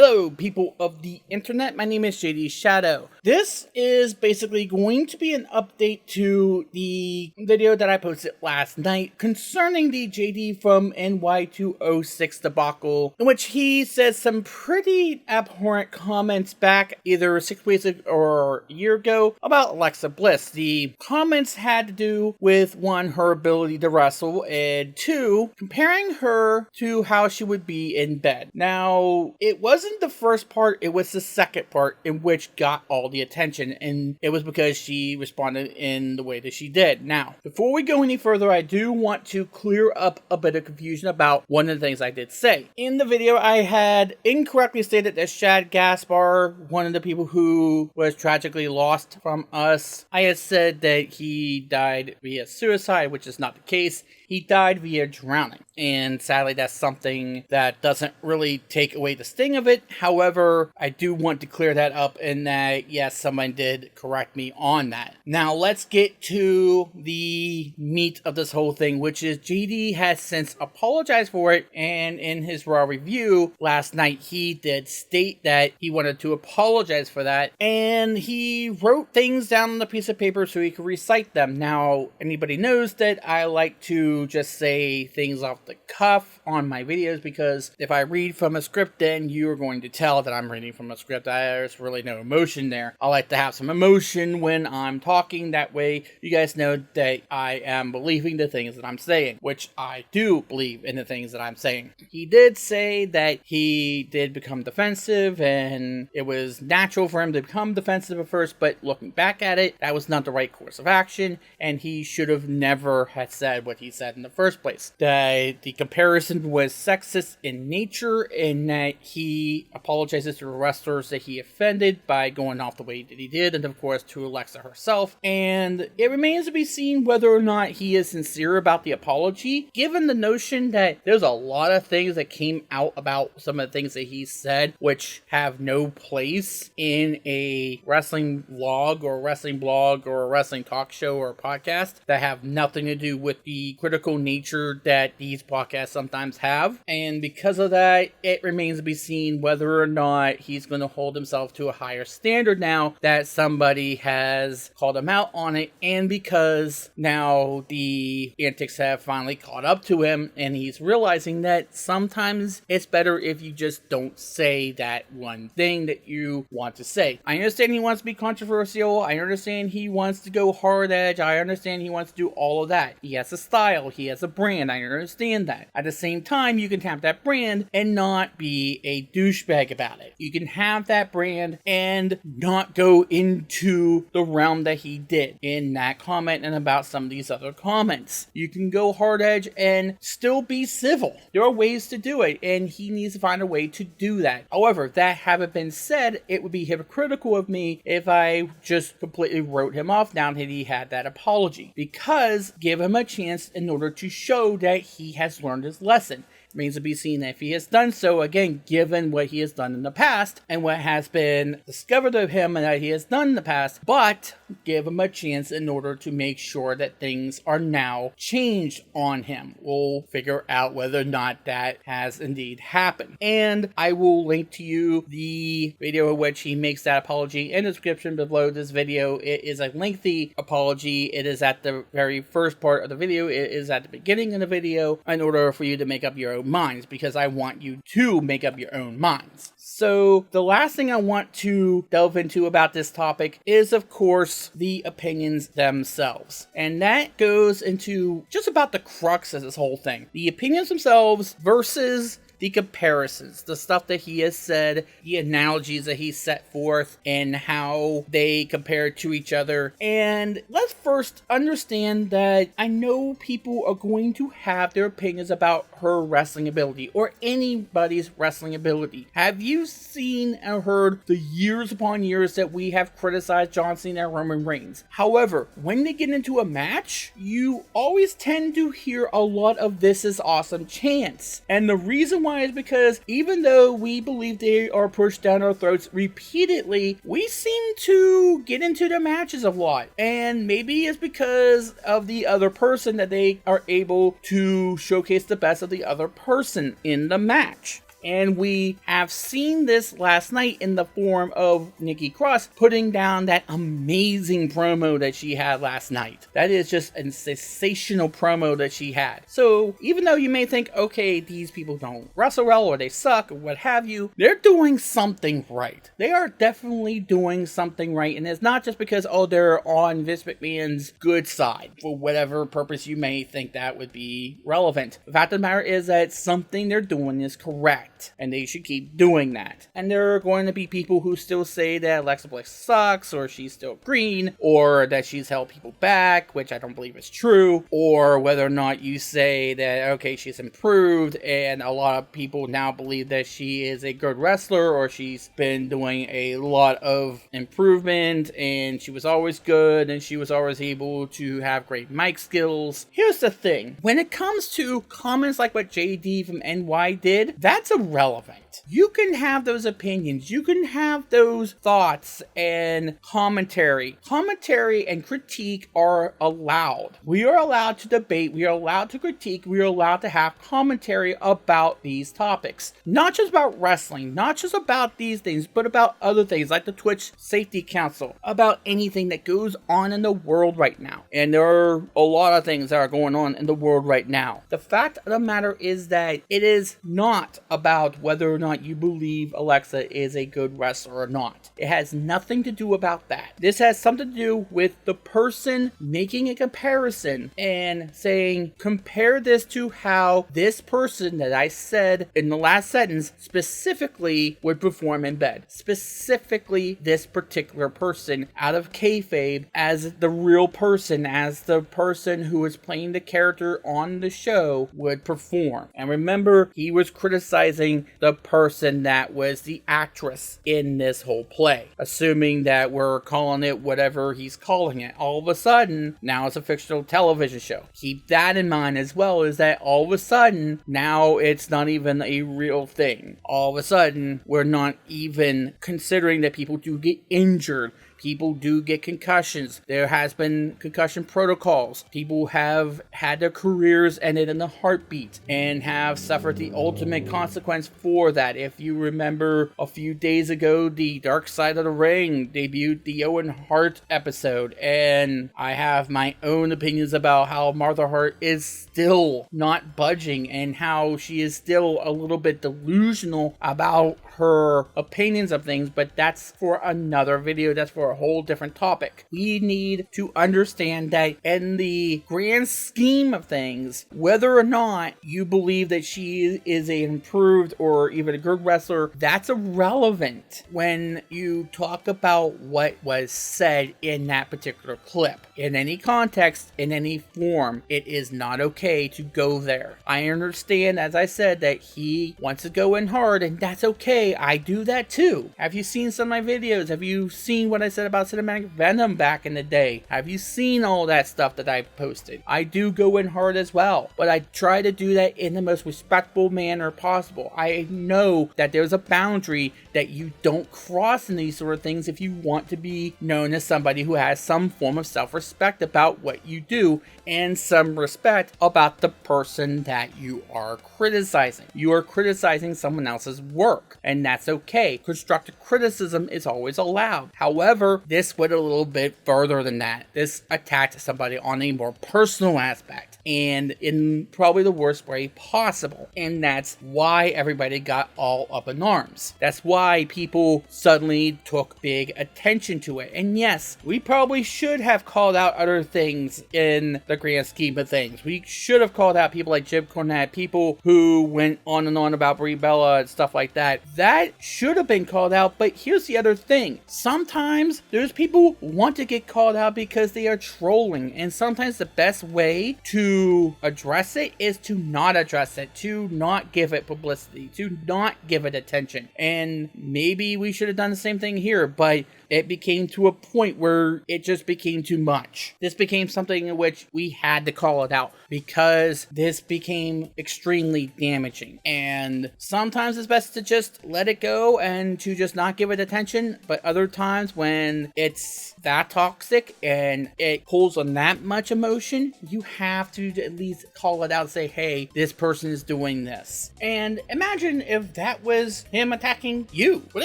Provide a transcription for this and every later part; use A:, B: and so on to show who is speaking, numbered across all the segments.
A: Hello, people of the internet. My name is JD Shadow. This is basically going to be an update to the video that I posted last night concerning the JD from NY 206 debacle, in which he said some pretty abhorrent comments back either 6 weeks or a year ago about Alexa Bliss. The comments had to do with, one, her ability to wrestle, and two, comparing her to how she would be in bed. Now, it wasn't the first part, it was the second part in which got all the attention, and it was because she responded in the way that she did. Now, before we go any further, I do want to clear up a bit of confusion about one of the things I did say. In the video, I had incorrectly stated that Shad Gaspar, one of the people who was tragically lost from us, I had said that he died via suicide, which is not the case. He died via drowning, and sadly that's something that doesn't really take away the sting of it. However, I do want to clear that up in that, yes, someone did correct me on that. Now let's get to the meat of this whole thing, which is JD has since apologized for it, and in his raw review last night he did state that he wanted to apologize for that, and he wrote things down on a piece of paper so he could recite them. Now, anybody knows that I like to just say things off the cuff on my videos, because if I read from a script, then you're going to tell that I'm reading from a script. There's really no emotion there. I like to have some emotion when I'm talking. That way you guys know that I am believing the things that I'm saying, which I do believe in the things that I'm saying. He did say that he did become defensive, and it was natural for him to become defensive at first, but looking back at it, that was not the right course of action, and he should have never had said what he said in the first place. That the comparison was sexist in nature, and that he apologizes to the wrestlers that he offended by going off the way that he did, and of course to Alexa herself. And it remains to be seen whether or not he is sincere about the apology, given the notion that there's a lot of things that came out about some of the things that he said which have no place in a wrestling vlog or a wrestling blog or a wrestling talk show or podcast, that have nothing to do with the critical nature that these podcasts sometimes have. And because of that, it remains to be seen whether or not he's going to hold himself to a higher standard now that somebody has called him out on it, and because now the antics have finally caught up to him, and he's realizing that sometimes it's better if you just don't say that one thing that you want to say. I understand he wants to be controversial. I understand he wants to go hard edge. I understand he wants to do all of that. He has a style. He has a brand. I understand that. At the same time, you can have that brand and not be a douchebag about it. You can have that brand and not go into the realm that he did in that comment and about some of these other comments. You can go hard edge and still be civil. There are ways to do it, and he needs to find a way to do that. However, that having been said, it would be hypocritical of me if I just completely wrote him off now that he had that apology, because give him a chance in order to show that he has learned his lesson. Remains to be seen if he has done so, again, given what he has done in the past and what has been discovered of him and that he has done in the past, but give him a chance in order to make sure that things are now changed on him. We'll figure out whether or not that has indeed happened. And I will link to you the video in which he makes that apology in the description below this video. It is a lengthy apology. It is at the very first part of the video. It is at the beginning of the video in order for you to make up your own minds, because I want you to make up your own minds. So the last thing I want to delve into about this topic is, of course, the opinions themselves. And that goes into just about the crux of this whole thing. The opinions themselves versus the comparisons, the stuff that he has said, the analogies that he set forth, and how they compare to each other. And let's first understand that I know people are going to have their opinions about her wrestling ability, or anybody's wrestling ability. Have you seen or heard the years upon years that we have criticized John Cena and Roman Reigns? However, when they get into a match, you always tend to hear a lot of "this is awesome" chants. And the reason why is because even though we believe they are pushed down our throats repeatedly, we seem to get into the matches a lot. And maybe it's because of the other person that they are able to showcase the best of the other person in the match. And we have seen this last night in the form of Nikki Cross putting down that amazing promo that she had last night. That is just a sensational promo that she had. So even though you may think, okay, these people don't wrestle well or they suck or what have you, they're doing something right. They are definitely doing something right. And it's not just because, oh, they're on Vince McMahon's good side for whatever purpose you may think that would be relevant. The fact of the matter is that something they're doing is correct and they should keep doing that. And there are going to be people who still say that Alexa Bliss sucks, or she's still green, or that she's held people back, which I don't believe is true, or whether or not you say that, okay, she's improved and a lot of people now believe that she is a good wrestler, or she's been doing a lot of improvement and she was always good and she was always able to have great mic skills. Here's the thing. When it comes to comments like what JD from NY did, that's irrelevant. You can have those opinions. You can have those thoughts and commentary. Commentary and critique are allowed. We are allowed to debate. We are allowed to critique. We are allowed to have commentary about these topics. Not just about wrestling, not just about these things, but about other things like the Twitch Safety Council, about anything that goes on in the world right now. And there are a lot of things that are going on in the world right now. The fact of the matter is that it is not about whether or not you believe Alexa is a good wrestler or not. It has nothing to do about that. This has something to do with the person making a comparison and saying, compare this to how this person that I said in the last sentence specifically would perform in bed. Specifically this particular person out of kayfabe as the real person, as the person who is playing the character on the show would perform. And remember, he was criticizing the person that was the actress in this whole play, assuming that we're calling it whatever he's calling it. All of a sudden, now it's a fictional television show. Keep that in mind as well, is that all of a sudden, now it's not even a real thing. All of a sudden, we're not even considering that people do get injured. People do get concussions. There has been concussion protocols. People have had their careers ended in a heartbeat and have suffered the ultimate consequence for that. If you remember a few days ago, the Dark Side of the Ring debuted the Owen Hart episode, and I have my own opinions about how Martha Hart is still not budging and how she is still a little bit delusional about her opinions of things, but that's for another video. That's for a whole different topic. We need to understand that in the grand scheme of things, whether or not you believe that she is an improved or even a good wrestler, that's irrelevant when you talk about what was said in that particular clip. In any context, in any form, it is not okay to go there. I understand, as I said, that he wants to go in hard, and that's okay. I do that too. Have you seen some of my videos? Have you seen what I said about Cinematic Venom back in the day? Have you seen all that stuff that I posted? I do go in hard as well, but I try to do that in the most respectful manner possible. I know that there's a boundary that you don't cross in these sort of things if you want to be known as somebody who has some form of self-respect about what you do and some respect about the person that you are criticizing. You are criticizing someone else's work, and that's okay. Constructive criticism is always allowed. However, this went a little bit further than that. This attacked somebody on a more personal aspect, and in probably the worst way possible. And that's why everybody got all up in arms. That's why people suddenly took big attention to it. And yes, we probably should have called out other things in the grand scheme of things. We should have called out people like Jim Cornette, people who went on and on about Brie Bella and stuff like that. That should have been called out, but here's the other thing. Sometimes there's people who want to get called out because they are trolling, and sometimes the best way to address it is to not address it, to not give it publicity, to not give it attention. And maybe we should have done the same thing here, but it became to a point where it just became too much. This became something in which we had to call it out because this became extremely damaging. And sometimes it's best to just let it go and to just not give it attention. But other times when it's that toxic and it pulls on that much emotion, you have to at least call it out and say, hey, this person is doing this. And imagine if that was him attacking you. What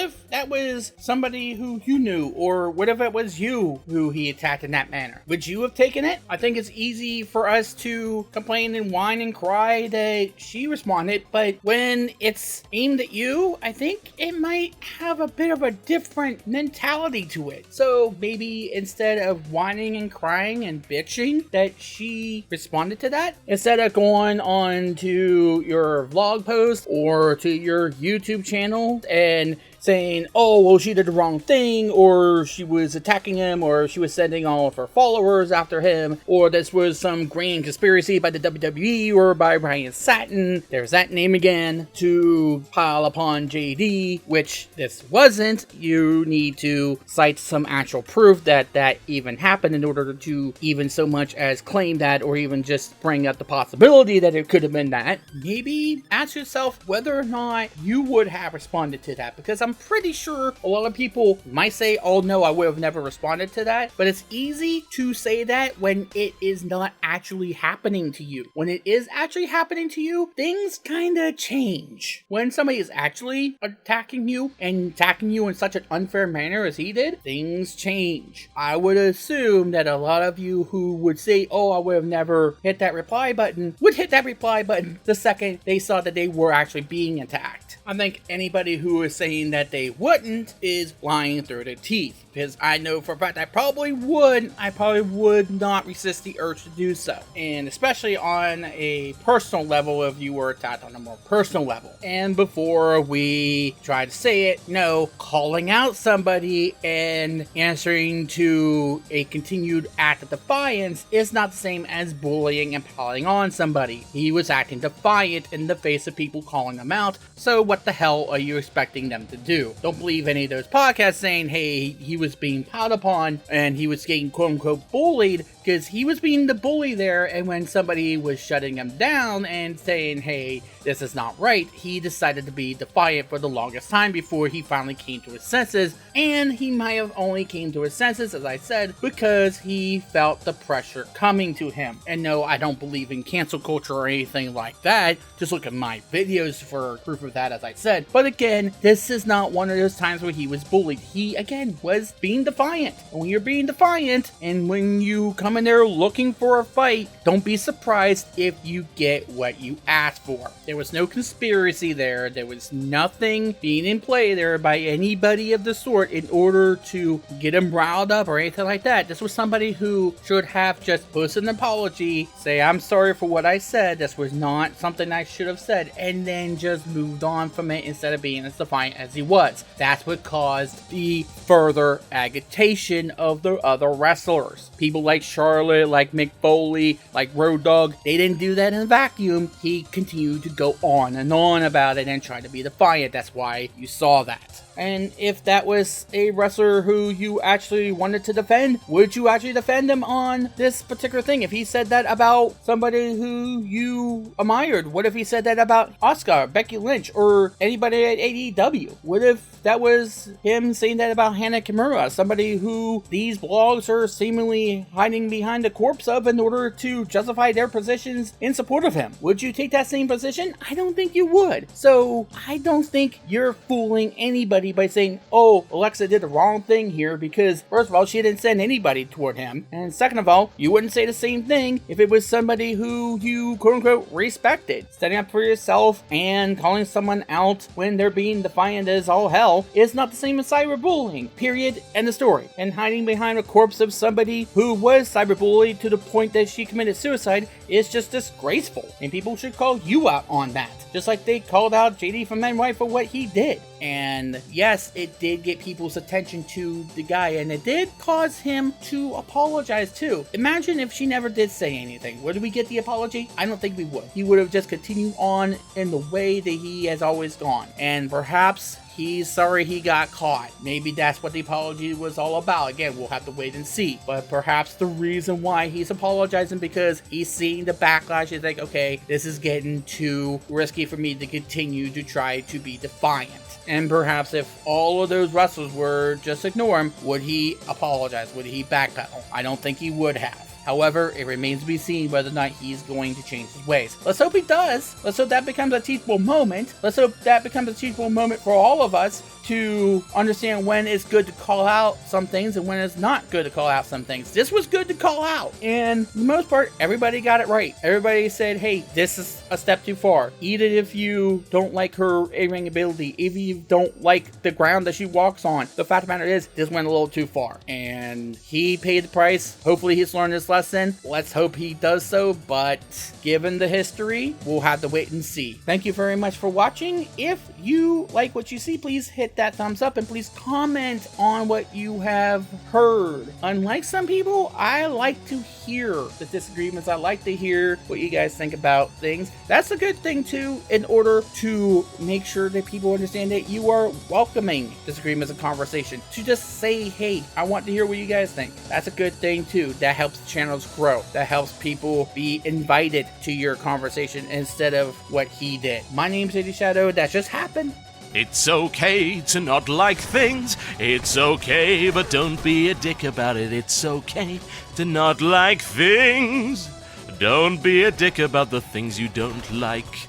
A: if that was somebody who you knew? Or what if it was you who he attacked in that manner? Would you have taken it? I think it's easy for us to complain and whine and cry that she responded, but when it's aimed at you, I think it might have a bit of a different mentality to it. So maybe instead of whining and crying and bitching that she responded to that, instead of going on to your vlog post or to your YouTube channel and saying, oh, well, she did the wrong thing, or she was attacking him, or she was sending all of her followers after him, or this was some grand conspiracy by the WWE or by Ryan Satin, there's that name again, to pile upon JD, which this wasn't. You need to cite some actual proof that that even happened in order to even so much as claim that, or even just bring up the possibility that it could have been that. Maybe ask yourself whether or not you would have responded to that, because I'm pretty sure a lot of people might say, oh no, I would have never responded to that. But it's easy to say that when it is not actually happening to you. When it is actually happening to you, things kind of change. When somebody is actually attacking you and attacking you in such an unfair manner as he did, things change. I would assume that a lot of you who would say, oh, I would have never hit that reply button, would hit that reply button the second they saw that they were actually being attacked. I think anybody who is saying that they wouldn't is lying through their teeth, because I know for a fact I probably would not resist the urge to do so. And especially on a personal level, if you were attacked on a more personal level. And before we try to say it, no, calling out somebody and answering to a continued act of defiance is not the same as bullying and piling on somebody. He was acting defiant in the face of people calling him out, so what the hell are you expecting them to do? Don't believe any of those podcasts saying, hey, he was being piled upon and he was getting quote-unquote bullied, because he was being the bully there, and when somebody was shutting him down and saying, hey, this is not right, he decided to be defiant for the longest time before he finally came to his senses. And he might have only came to his senses, as I said, because he felt the pressure coming to him. And no, I don't believe in cancel culture or anything like that. Just look at my videos for proof of that, as I said. But again, this is not one of those times where he was bullied. He, again, was being defiant. And when you're being defiant, and when you come in there looking for a fight, don't be surprised if you get what you asked for. There was no conspiracy there. There was nothing being in play there by anybody of the sort in order to get him riled up or anything like that. This was somebody who should have just posted an apology, say, I'm sorry for what I said, this was not something I should have said, and then just moved on from it instead of being as defiant as he was. That's what caused the further agitation of the other wrestlers. People like Charlotte, like Mick Foley, like Road Dogg, they didn't do that in a vacuum. He continued to go on and on about it and try to be defiant. That's why you saw that. And if that was a wrestler who you actually wanted to defend, would you actually defend him on this particular thing? If he said that about somebody who you admired, what if he said that about Asuka, Becky Lynch, or anybody at AEW? What if that was him saying that about Hana Kimura, somebody who these blogs are seemingly hiding behind the corpse of in order to justify their positions in support of him? Would you take that same position? I don't think you would. So I don't think you're fooling anybody by saying, oh, Alexa did the wrong thing here, because first of all, she didn't send anybody toward him, and second of all, you wouldn't say the same thing if it was somebody who you quote-unquote respected. Standing up for yourself and calling someone out when they're being defiant as all hell is not the same as cyberbullying, period, end of story. And hiding behind a corpse of somebody who was cyberbullied to the point that she committed suicide is just disgraceful, and people should call you out on that, just like they called out JDFromNY's for what he did. And yes, it did get people's attention to the guy, and it did cause him to apologize too. Imagine if she never did say anything. Would we get the apology? I don't think we would. He would have just continued on in the way that he has always gone. And perhaps he's sorry he got caught. Maybe that's what the apology was all about. Again, we'll have to wait and see. But perhaps the reason why he's apologizing because he's seeing the backlash. He's like, okay, this is getting too risky for me to continue to try to be defiant. And perhaps if all of those wrestlers were just ignore him, would he apologize? Would he backpedal? I don't think he would have. However, it remains to be seen whether or not he's going to change his ways. Let's hope he does. Let's hope that becomes a teachable moment. Let's hope that becomes a teachable moment for all of us to understand when it's good to call out some things and when it's not good to call out some things. This was good to call out. And for the most part, everybody got it right. Everybody said, hey, this is a step too far. Even if you don't like her A-ring ability, if you don't like the ground that she walks on, the fact of the matter is, this went a little too far. And he paid the price. Hopefully he's learned his lesson. Let's hope he does so. But given the history, we'll have to wait and see. Thank you very much for watching. If you like what you see, please hit that thumbs up and please comment on what you have heard. Unlike some people, I like to hear the disagreements. I like to hear what you guys think about things. That's a good thing too, in order to make sure that people understand that you are welcoming disagreements and conversation. To just say, hey, I want to hear what you guys think. That's a good thing too. That helps the channels grow. That helps people be invited to your conversation instead of what he did. My name's JD Shadow. That just happened.
B: It's okay to not like things. It's okay, but don't be a dick about it. It's okay to not like things. Don't be a dick about the things you don't like.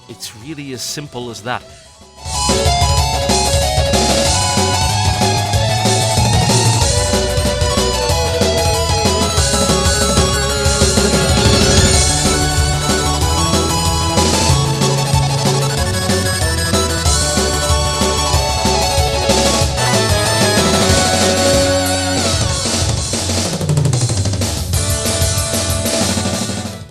B: It's really as simple as that.